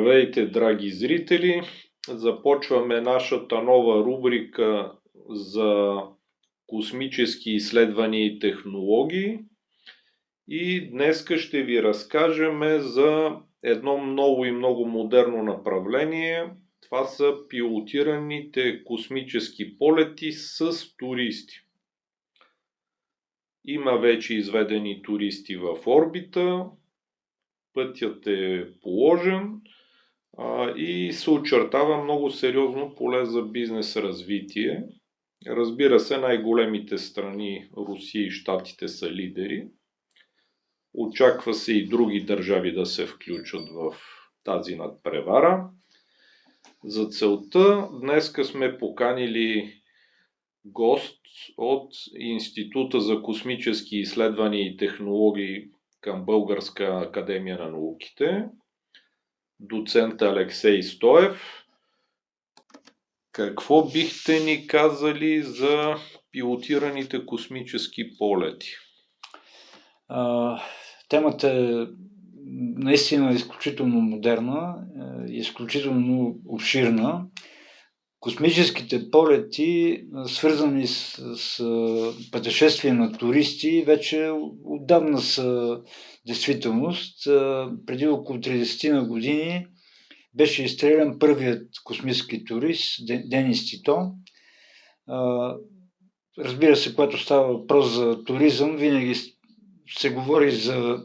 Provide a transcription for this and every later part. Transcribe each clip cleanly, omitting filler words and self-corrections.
Здравейте, драги зрители! Започваме нашата нова рубрика за космически изследвания и технологии. И днеска ще ви разкажем за едно ново и много модерно направление. Това са пилотираните космически полети с туристи. Има вече изведени туристи в орбита, пътят е положен и се очертава много сериозно поле за бизнес развитие. Разбира се, най-големите страни, Русия и Щатите, са лидери. Очаква се и други държави да се включат в тази надпревара. За целта днеска сме поканили гост от Института за космически изследвания и технологии към Българска академия на науките, доцент Алексей Стоев. Какво бихте ни казали за пилотираните космически полети? Темата е наистина изключително модерна, изключително обширна. Космическите полети, свързани с пътешествия на туристи, вече отдавна са действителност. Преди около 30 на години беше изстрелян първият космически турист, Денис Тито. Разбира се, когато става въпрос за туризъм, винаги се говори за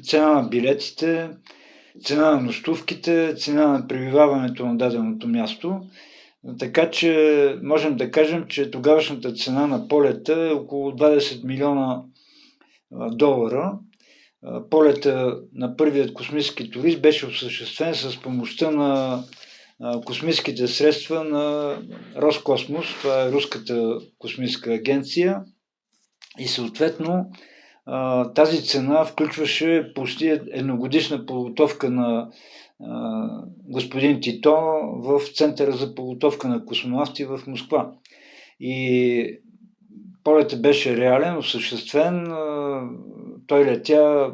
цена на билетите, цена на нощувките, цена на пребиваването на даденото място. Така че можем да кажем, че тогавашната цена на полета е около 20 милиона долара. Полета на първият космически турист беше осъществен с помощта на космическите средства на Роскосмос, това е руската космическа агенция, и съответно тази цена включваше почти едногодишна подготовка на господин Тито в Центъра за подготовка на космонавти в Москва. И полетът беше реален, осъществен. Той летя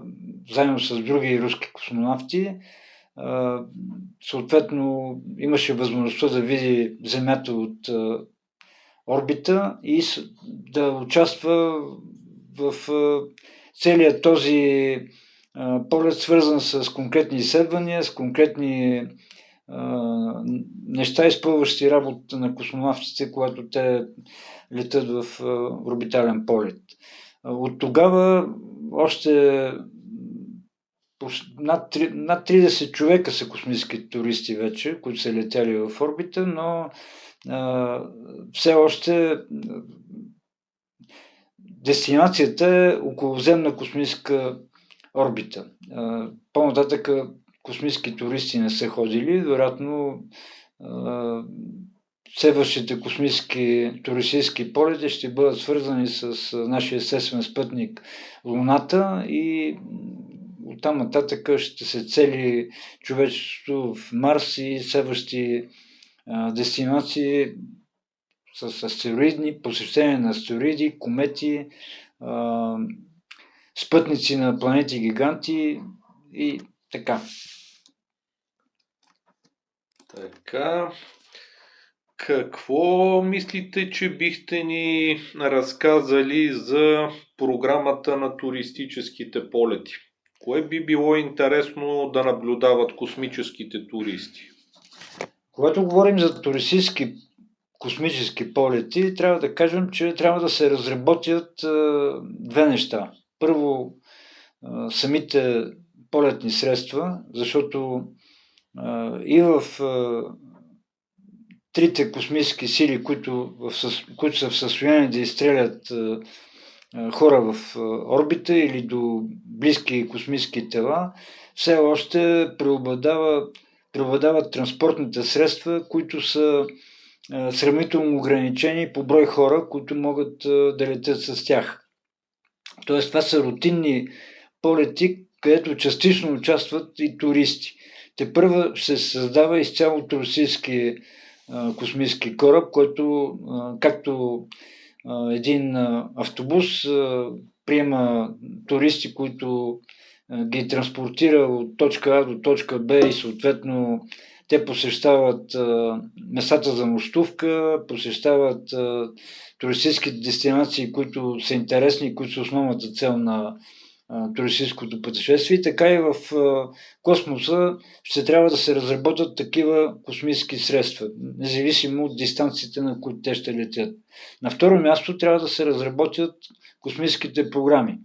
заедно с други руски космонавти. Съответно имаше възможността да види Земята от орбита и да участва в целият този полет, свързан с конкретни изследвания, с конкретни неща, изпълващи работата на космонавтите, когато те летят в орбитален полет. От тогава още над 30 човека са космически туристи вече, които са летяли в орбита, но все още дестинацията е околоземна космическа орбита. По-нататък космически туристи не са ходили, вероятно следващите космически туристически полети ще бъдат свързани с нашия естествен спътник Луната и оттам нататък ще се цели човечеството в Марс и следващи дестинации с астероидни, посещение на астероиди, комети, спътници на планети гиганти и така. Така, какво мислите, че бихте ни разказали за програмата на туристическите полети? Кое би било интересно да наблюдават космическите туристи? Когато говорим за туристически космически полети, трябва да кажем, че трябва да се разработят две неща. Първо, самите полетни средства, защото и в трите космически сили, които са в състояние да изстрелят хора в орбита или до близки космически тела, все още преобладават транспортните средства, които са сравнително ограничени по брой хора, които могат да летят с тях. Тоест, това са рутинни полети, където частично участват и туристи. Тепърва ще се създава изцяло туристически космически кораб, който както един автобус приема туристи, които ги транспортира от точка А до точка Б и съответно те посещават местата за нощувка, посещават туристически дестинации, които са интересни и които са основната цел на туристическото пътешествие. Така и в космоса ще трябва да се разработят такива космически средства, независимо от дистанциите, на които те ще летят. На второ място трябва да се разработят космическите програми.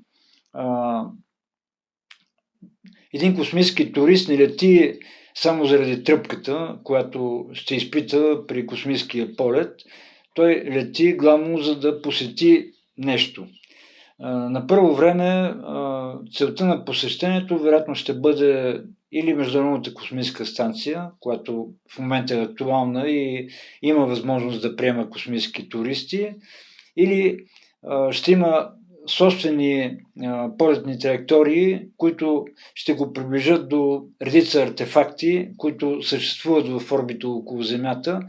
Един космически турист не лети само заради тръпката, която ще изпита при космическия полет. Той лети главно за да посети нещо. На първо време целта на посещението вероятно ще бъде или Международната космическа станция, която в момента е актуална и има възможност да приема космически туристи, или ще има собствени полетни траектории, които ще го приближат до редица артефакти, които съществуват в орбита около Земята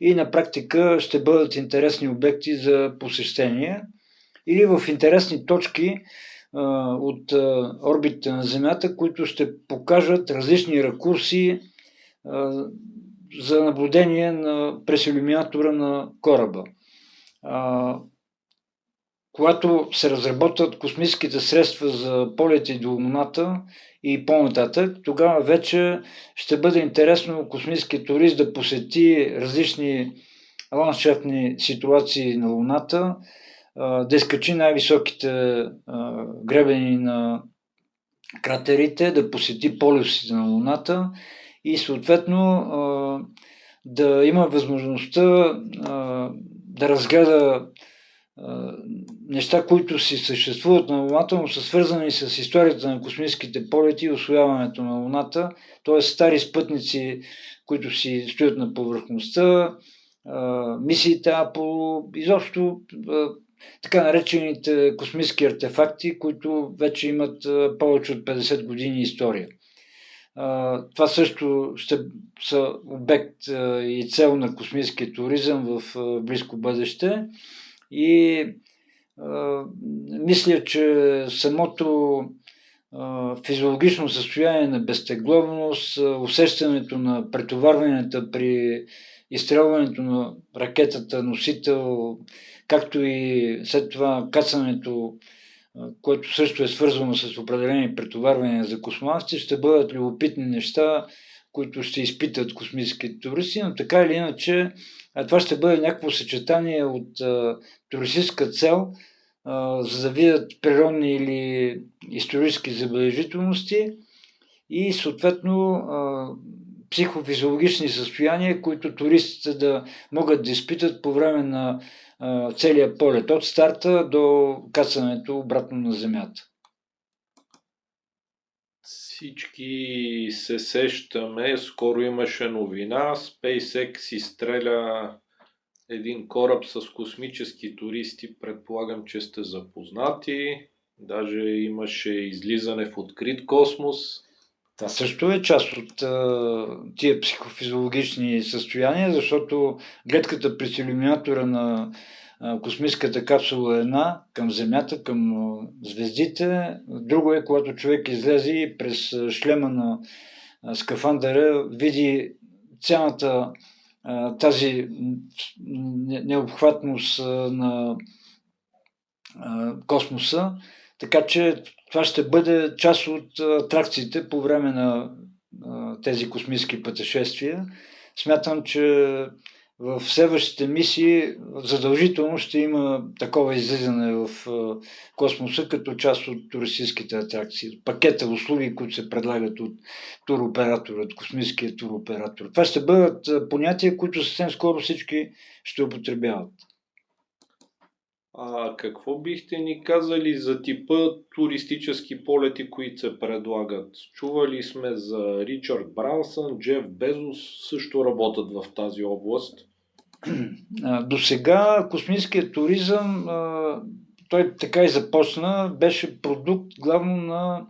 и на практика ще бъдат интересни обекти за посещение, или в интересни точки от орбита на Земята, които ще покажат различни ракурси за наблюдение през иллюминатора на кораба. Когато се разработват космическите средства за полети до Луната и по-нататък, тогава вече ще бъде интересно космическият турист да посети различни ландшафтни ситуации на Луната, да изкачи най-високите гребени на кратерите, да посети полюсите на Луната и съответно да има възможността да разгледа неща, които си съществуват на Луната, но са свързани с историята на космическите полети и усвояването на Луната, т.е. стари спътници, които си стоят на повърхността, мисиите Аполо, изобщо така наречените космически артефакти, които вече имат повече от 50 години история. Това също ще са обект и цел на космическия туризъм в близко бъдеще. И мисля, че самото физиологично състояние на безтегловност, усещането на претоварванията при изстрелването на ракетата носител, както и след това кацането, което също е свързано с определени претоварвания за космонавти, ще бъдат любопитни неща, които ще изпитат космическите туристи, но така или иначе това ще бъде някакво съчетание от туристическа цел, за да видят природни или исторически забележителности и съответно психофизиологични състояния, които туристите да могат да изпитат по време на целия полет, от старта до кацането обратно на Земята. Всички се сещаме, скоро имаше новина, SpaceX изстреля един кораб с космически туристи, предполагам, че сте запознати. Даже имаше излизане в открит космос. Това също е част от тия психофизиологични състояния, защото гледката през иллюминатора на космическата капсула е една към Земята, към звездите. Друго е, когато човек излезе и през шлема на скафандъра види цялата тази необхватност на космоса, така че това ще бъде част от атракциите по време на тези космически пътешествия. Смятам, че в следващите мисии задължително ще има такова излизане в космоса като част от туристическите атракции. Пакета услуги, които се предлагат от туроператора, от космическия туроператор. Това ще бъдат понятия, които съвсем скоро всички ще употребяват. Какво бихте ни казали за типа туристически полети, които се предлагат? Чували сме за Ричард Брансън, Джеф Безос също работят в тази област. До сега космическият туризъм, той така и започна, беше продукт главно на,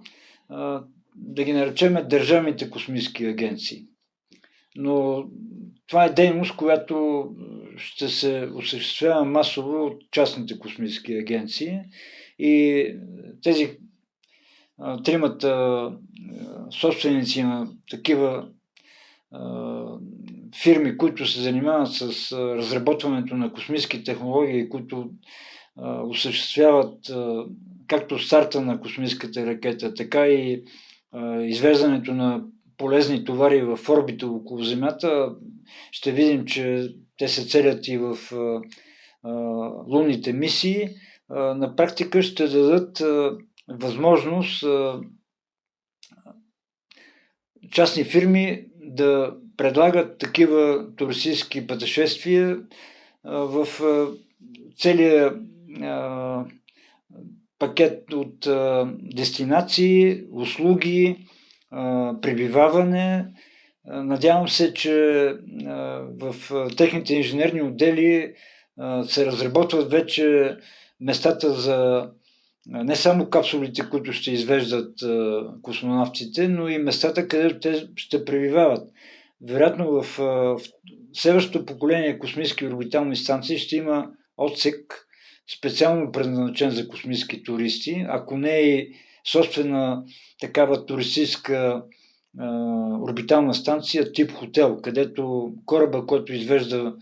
да ги наречем, държавните космически агенции. Но това е дейност, която ще се осъществява масово от частните космически агенции и тези тримата собственици на такива фирми, които се занимават с разработването на космически технологии, които осъществяват както старта на космическата ракета, така и извеждането на полезни товари в орбита около Земята, ще видим, че те се целят и в лунните мисии. На практика ще дадат възможност частни фирми да предлагат такива туристически пътешествия в целия пакет от дестинации, услуги, пребиваване. Надявам се, че в техните инженерни отдели се разработват вече местата за не само капсулите, които ще извеждат космонавтите, но и местата, където те ще пребивават. Вероятно в следващото поколение космически орбитални станции ще има отсек, специално предназначен за космически туристи, ако не е и собствена такава туристическа орбитална станция тип хотел, където кораба, който извежда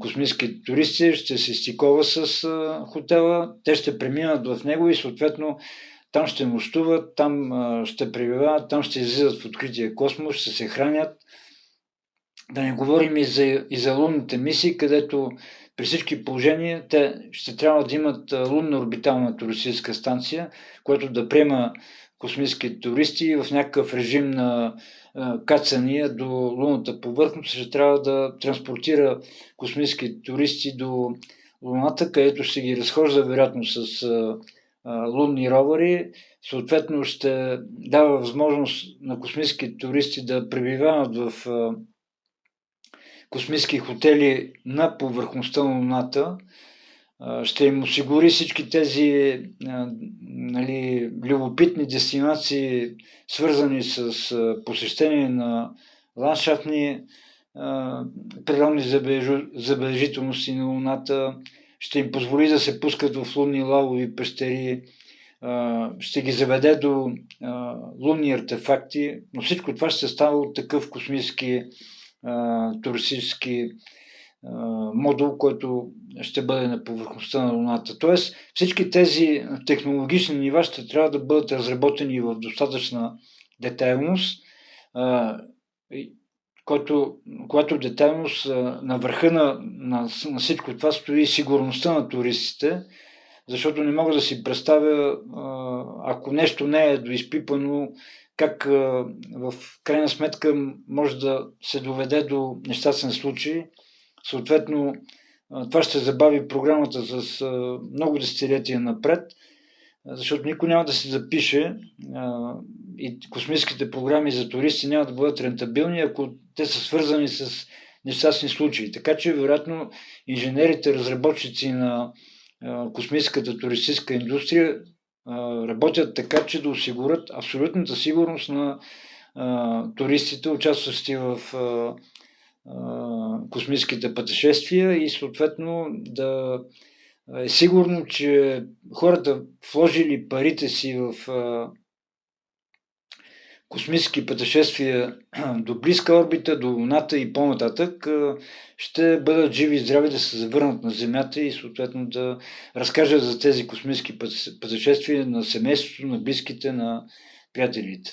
космически туристи, ще се стикова с хотела, те ще преминат в него и съответно там ще нощуват, там ще пребивават, там ще излизат в открития космос, ще се хранят. Да не говорим и за лунните мисии, където при всички положения те ще трябва да имат лунна орбитална туристическа станция, която да приема космически туристи в някакъв режим на кацания до лунната повърхност, ще трябва да транспортира космически туристи до Луната, където ще ги разхожда вероятно с лунни ровъри. Съответно ще дава възможност на космически туристи да пребивават в космически хотели на повърхността на Луната. Ще им осигури всички тези любопитни дестинации, свързани с посещение на ландшафтни природни забележителности на Луната. Ще им позволи да се пускат в лунни лавови пещери, ще ги заведе до лунни артефакти, но всичко това ще става от такъв космически туристически модул, който ще бъде на повърхността на Луната. Тоест всички тези технологични нива ще трябва да бъдат разработени в достатъчна детайлност, която детайлност на върха на всичко това стои сигурността на туристите, защото не мога да си представя, ако нещо не е доизпипано, как в крайна сметка може да се доведе до нещастен случай. Съответно, това ще забави програмата с много десетилетия напред, защото никой няма да се запише и космическите програми за туристи няма да бъдат рентабилни, ако те са свързани с нещастни случаи. Така че, вероятно, инженерите, разработчици на космическата туристическа индустрия работят така, че да осигурят абсолютната сигурност на туристите, участващи в космическите пътешествия и съответно да е сигурно, че хората вложили парите си в космически пътешествия до близка орбита, до Луната и по-нататък, ще бъдат живи и здрави да се завърнат на Земята и съответно да разкажат за тези космически пътешествия на семейството, на близките, на приятелите.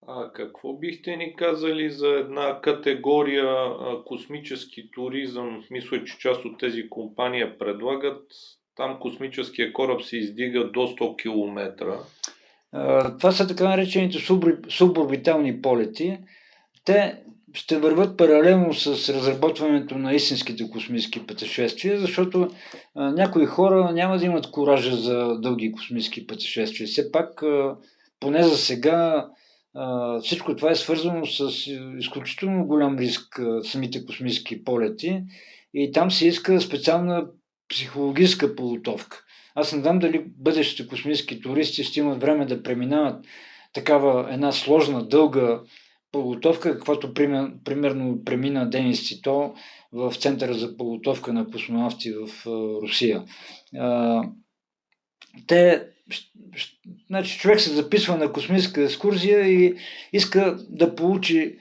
А какво бихте ни казали за една категория космически туризъм? Мисля, че част от тези компании предлагат. Там космическия кораб се издига до 100 км. Това са така наречените суборбитални полети. Те ще върват паралелно с разработването на истинските космически пътешествия, защото някои хора няма да имат коража за дълги космически пътешествия. Все пак, поне за сега, всичко това е свързано с изключително голям риск, самите космически полети, и там се иска специална психологическа подготовка. Аз не знам дали бъдещите космически туристи ще имат време да преминават такава една сложна, дълга подготовка, каквато примерно премина Денис Тито в Центъра за подготовка на космонавти в Русия. Те Значи човек се записва на космическа екскурзия и иска да получи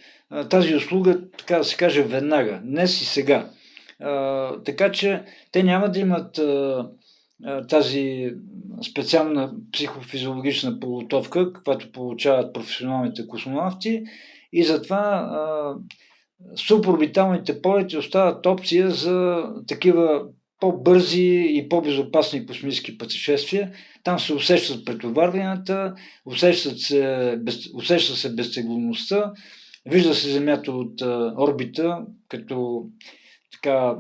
тази услуга, така да се каже, веднага, днес и сега. Така че те няма да имат тази специална психофизиологична подготовка, каквато получават професионалните космонавти, и затова суборбиталните полети остават опция за такива по-бързи и по-безопасни космически пътешествия. Там се усещат претоварванията, усеща се безтегловността, вижда се Земята от орбита, като така,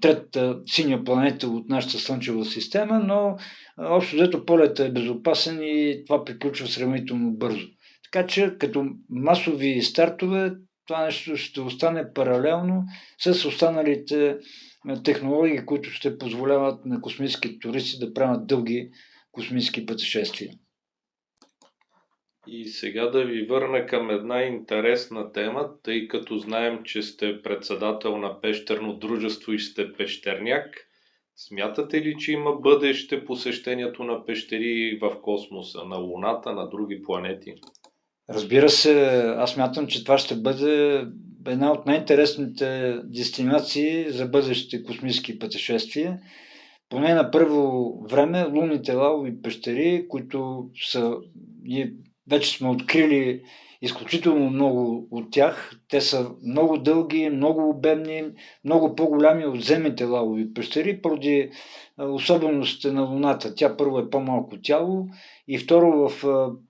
третата синя планета от нашата Слънчева система, но общо взето полетът е безопасен и това приключва сравнително бързо. Така че като масови стартове това нещо ще остане паралелно с останалите технологии, които ще позволяват на космически туристи да правят дълги космически пътешествия. И сега да ви върна към една интересна тема, тъй като знаем, че сте председател на пещерно дружество и сте пещерняк. Смятате ли, че има бъдеще посещението на пещери в космоса, на Луната, на други планети? Разбира се, аз смятам, че това ще бъде една от най-интересните дестинации за бъдещите космически пътешествия. Поне на първо време лунните лавови пещери, които ние вече сме открили изключително много от тях. Те са много дълги, много обемни, много по-голями от земните лавови пещери, поради особеностите на Луната. Тя първо е по-малко тяло и второ в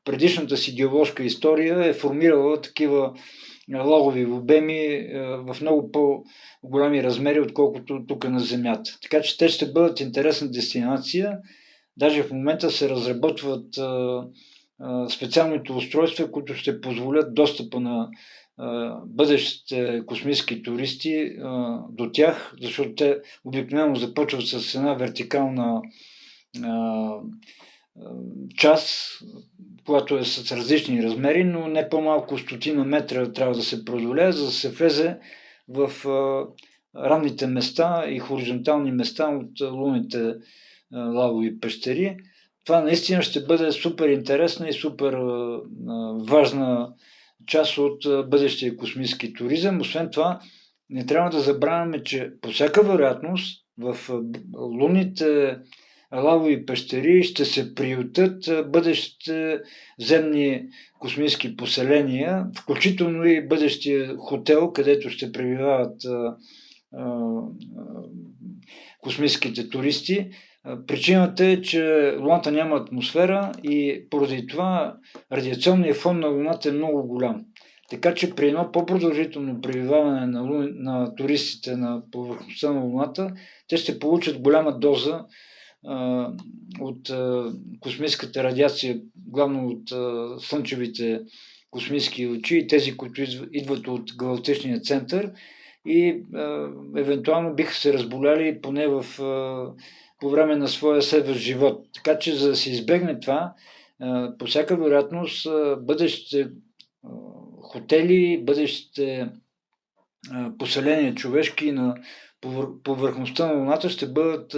предишната си геоложка история е формирала такива логови обеми в много по-големи размери, отколкото тук на Земята. Така че те ще бъдат интересна дестинация. Даже в момента се разработват специалните устройства, които ще позволят достъпа на бъдещите космически туристи до тях, защото те обикновено започват с една вертикална част, която е с различни размери, но не по-малко стотина метра трябва да се преодолее, за да се влезе в равните места и хоризонтални места от лунните лавови пещери. Това наистина ще бъде супер интересна и супер важна част от бъдещия космически туризъм. Освен това, не трябва да забравяме, че по всяка вероятност в лунните лавови пещери ще се приютат бъдещите земни космически поселения, включително и бъдещия хотел, където ще пребивават космическите туристи. Причината е, че Луната няма атмосфера и поради това радиационният фон на Луната е много голям. Така че при едно по-продължително пребиваване на туристите на повърхността на Луната, те ще получат голяма доза от космическата радиация, главно от слънчевите космически лъчи и тези, които идват от галактичния център и евентуално биха се разболяли поне по време на своя следващ живот. Така че за да се избегне това, по всяка вероятност бъдещите хотели, бъдещите поселения човешки на повърхността на Луната ще бъдат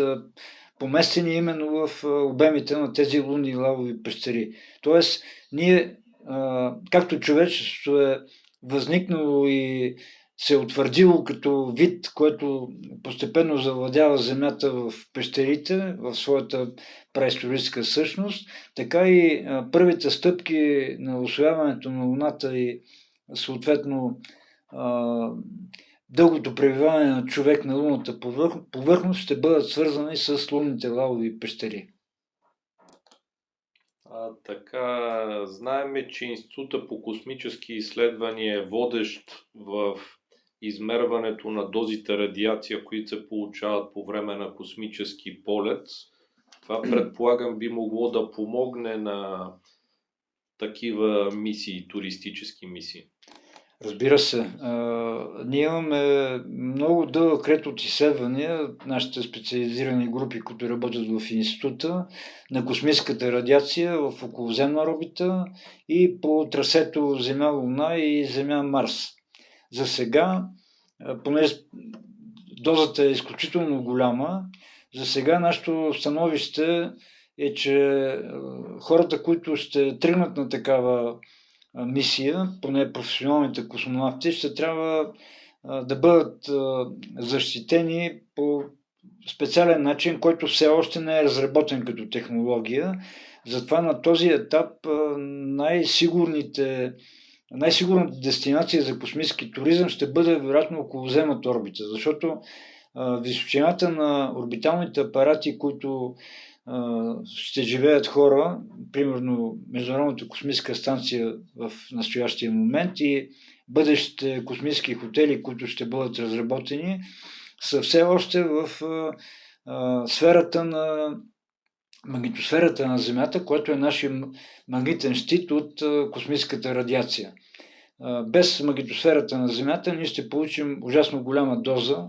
поместени именно в обемите на тези лунни лавови пещери. Тоест, ние, както човечеството е възникнало и се е утвърдило като вид, който постепенно завладява Земята в пещерите, в своята преисторическа същност, така и първите стъпки на усвояването на Луната и съответно дългото пребиваване на човек на лунната повърхност ще бъдат свързани с лунните лавови пещери. Така, знаеме, че Института по космически изследвания е водещ в измерването на дозите радиация, които се получават по време на космически полет. Това предполагам би могло да помогне на такива мисии, туристически мисии. Разбира се. Ние имаме много дълъг ред от изследвания, нашите специализирани групи, които работят в института, на космическата радиация в околоземна орбита и по трасето Земя-Луна и Земя-Марс. За сега, понеже дозата е изключително голяма, за сега нашето становище е, че хората, които ще тръгнат на такава мисия, поне професионалните космонавти, ще трябва да бъдат защитени по специален начин, който все още не е разработен като технология. Затова на този етап най-сигурната дестинация за космически туризъм ще бъде вероятно околоземната орбита, защото височината на орбиталните апарати, които ще живеят хора, примерно Международната космическа станция в настоящия момент и бъдещите космически хотели, които ще бъдат разработени, са все още в сферата на магнитосферата на Земята, което е нашия магнитен щит от космическата радиация. Без магнитосферата на Земята ние ще получим ужасно голяма доза.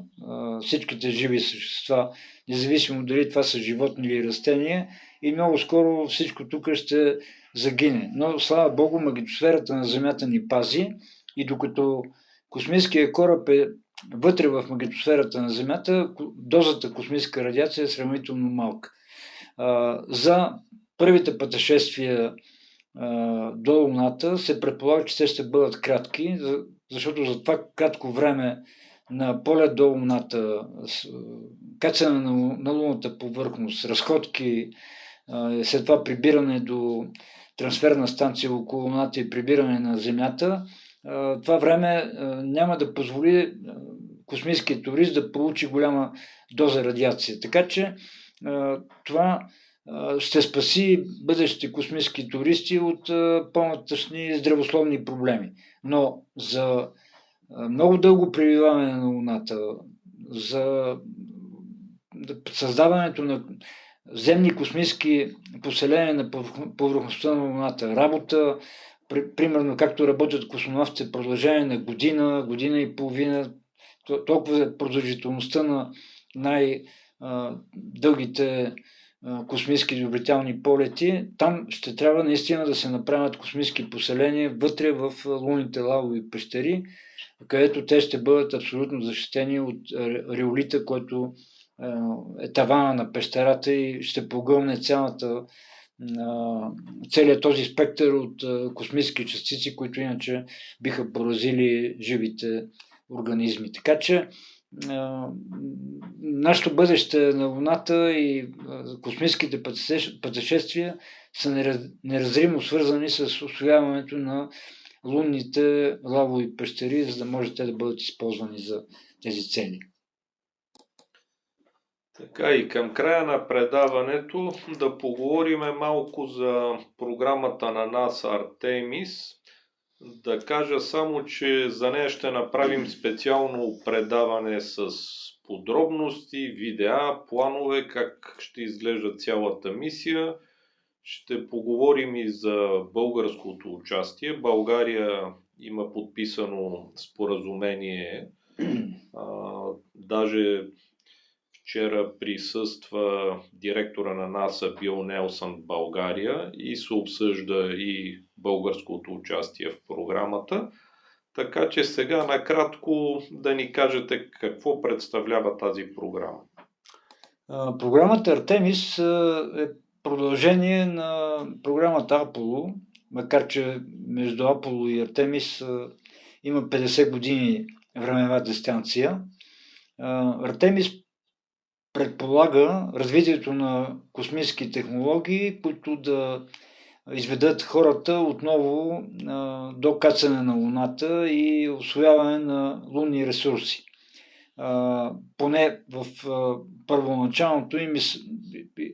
Всичките живи същества, независимо дали това са животни или растения, и много скоро всичко тук ще загине. Но слава Богу, магнитосферата на Земята ни пази и докато космическия кораб е вътре в магнитосферата на Земята, дозата космическа радиация е сравнително малка. За първите пътешествия до Луната се предполага, че те ще бъдат кратки, защото за това кратко време на полет до Луната, кацане на лунната повърхност, разходки, след това прибиране до трансферна станция около Луната и прибиране на Земята, това време няма да позволи космическият турист да получи голяма доза радиация. Така че това ще спаси бъдещите космически туристи от по-нататъшни здравословни проблеми. Но за много дълго пребиваване на Луната, за създаването на земни космически поселения на повърхността на Луната, работа, примерно както работят космонавтите в продължение на година, година и половина, толкова е продължителността на най-дългите космически орбитални полети, там ще трябва наистина да се направят космически поселения вътре в лунните лавови пещери, където те ще бъдат абсолютно защитени от риолита, който е тавана на пещерата и ще погълне целият този спектър от космически частици, които иначе биха поразили живите организми. Така че нашето бъдеще на Луната и космическите пътешествия са неразримо свързани с усвояването на лунните лавови пещери, за да може те да бъдат използвани за тези цели. Така и към края на предаването да поговорим малко за програмата на НАСА Артемис. Да кажа само, че за нея ще направим специално предаване с подробности, видеа, планове, как ще изглежда цялата мисия. Ще поговорим и за българското участие. България има подписано споразумение. Даже вчера присъства директора на НАСА Бил Нелсън в България и се обсъжда и българското участие в програмата. Така че сега накратко да ни кажете какво представлява тази програма. Програмата Артемис е продължение на програмата Аполо, макар че между Аполо и Артемис има 50 години времева дистанция. Артемис предполага развитието на космически технологии, които да изведат хората отново до кацане на Луната и усвояване на лунни ресурси. Поне в първоначалното им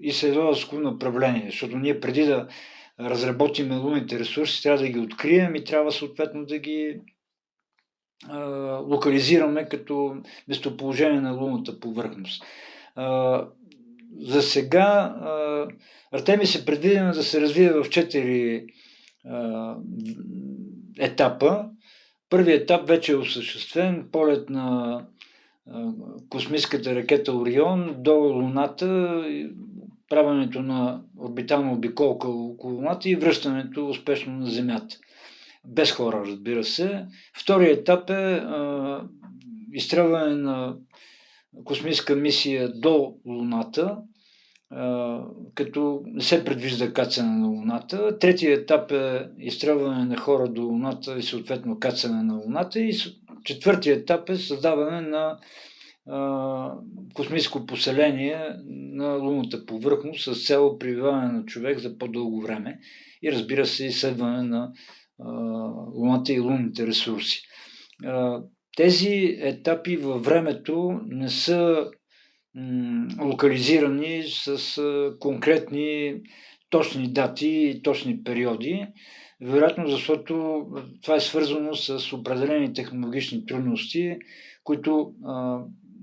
изследователско направление, защото ние преди да разработим лунните ресурси, трябва да ги открием и трябва съответно да ги локализираме като местоположение на лунната повърхност. За сега Артемис е предвидено да се развие в 4 етапа. Първият етап вече е осъществен, полет на космическата ракета Орион до Луната, правенето на орбитална обиколка около Луната и връщането успешно на Земята. Без хора, разбира се. Вторият етап е изстрелване на космическа мисия до Луната като не се предвижда кацане на Луната. Третият етап е изстрелване на хора до Луната и съответно кацане на Луната. И четвъртият етап е създаване на космическо поселение на лунната повърхност с цел пребиваване на човек за по-дълго време и разбира се изследване на Луната и лунните ресурси. Тези етапи във времето не са локализирани с конкретни точни дати и точни периоди. Вероятно, защото това е свързано с определени технологични трудности, които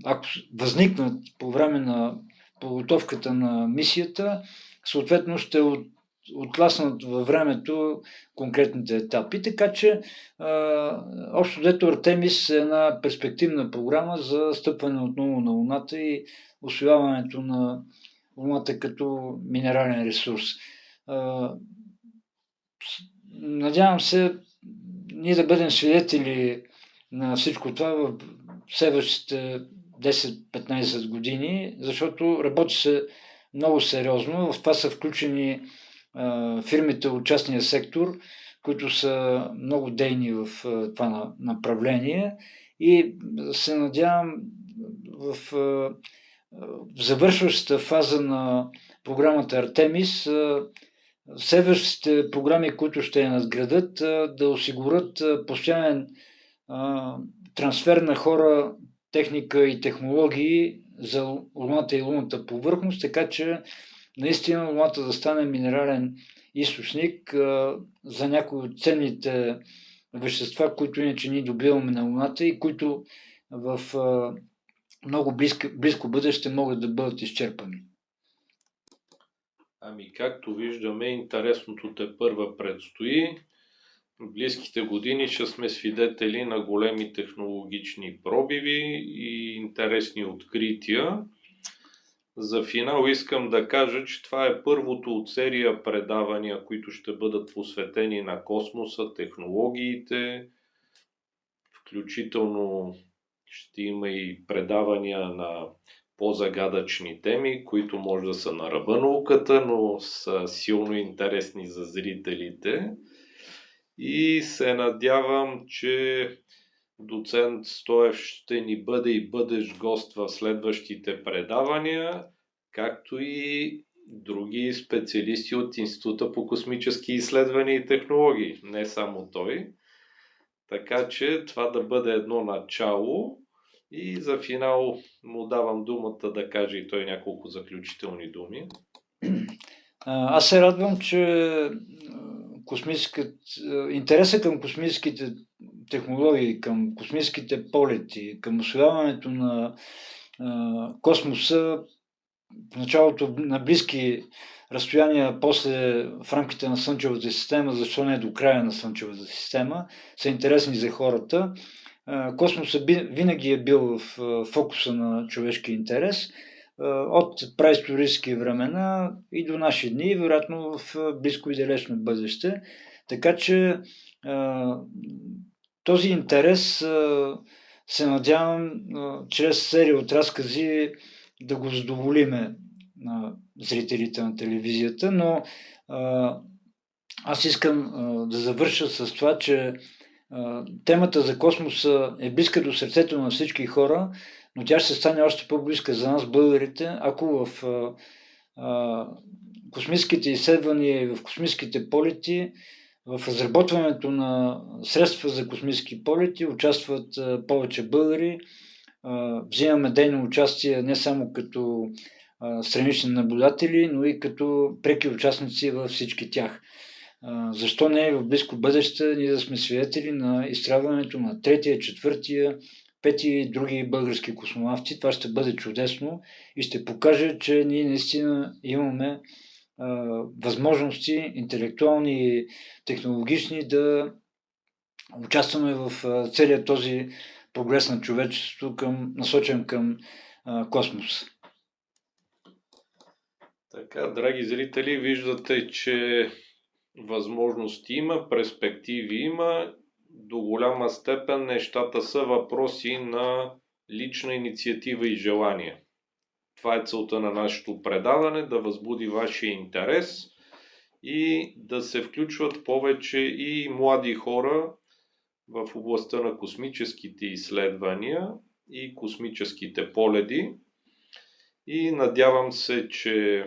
ако възникнат по време на подготовката на мисията, съответно ще отласнат във времето конкретните етапи. Така че, общо дето Артемис е една перспективна програма за стъпване отново на Луната и усвояването на Луната като минерален ресурс. Надявам се ние да бъдем свидетели на всичко това в следващите 10-15 години, защото работи се много сериозно. В това са включени фирмите от частния сектор, които са много дейни в това направление и се надявам в завършващата фаза на програмата Артемис следващите програми, които ще я надградат, да осигурят постоянен трансфер на хора, техника и технологии за Луната и лунната повърхност, така че наистина Луната да стане минерален източник за някои от ценните вещества, които иначе ние добиваме на Луната и които в много близко бъдеще могат да бъдат изчерпани. Ами както виждаме, интересното тепърва предстои. В близките години ще сме свидетели на големи технологични пробиви и интересни открития. За финал искам да кажа, че това е първото от серия предавания, които ще бъдат посветени на космоса, технологиите, включително ще има и предавания на по-загадъчни теми, които може да са на ръба науката, но са силно интересни за зрителите. И се надявам, че доцент Стоев ще ни бъде и бъдещ гост в следващите предавания, както и други специалисти от Института по космически изследвания и технологии, не само той. Така че това да бъде едно начало и за финал му давам думата да каже и той няколко заключителни думи. Аз се радвам, че интересът към космическите технологии, към космическите полети, към усвояването на космоса в началото на близки разстояния, после в рамките на Слънчевата система, защо не до края на Слънчевата система, са интересни за хората. Космосът винаги е бил в фокуса на човешкия интерес от праисторически времена и до наши дни, вероятно в близко и далечно бъдеще. Така че този интерес се надявам чрез серия от разкази да го задоволиме на зрителите на телевизията, но аз искам да завърша с това, че темата за космоса е близка до сърцето на всички хора, но тя ще стане още по-близка за нас, българите, ако в космическите изследвания и в космическите полети, в разработването на средства за космически полети участват повече българи. Взимаме дейно участие не само като странични наблюдатели, но и като преки участници във всички тях. Защо не в близко бъдеще ние да сме свидетели на изстрелването на третия, четвъртия, пети и други български космонавти. Това ще бъде чудесно и ще покаже, че ние наистина имаме възможности интелектуални и технологични да участваме в целият този прогрес на човечеството, насочен към космос. Така, драги зрители, виждате, че възможности има, перспективи има. До голяма степен нещата са въпроси на лична инициатива и желание. Това е целта на нашето предаване, да възбуди вашия интерес и да се включват повече и млади хора в областта на космическите изследвания и космическите полети. И надявам се, че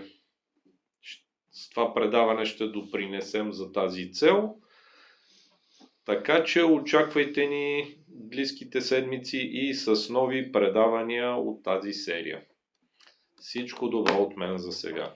с това предаване ще допринесем за тази цел. Така че очаквайте ни близките седмици и с нови предавания от тази серия. Всичко добро от мен за сега.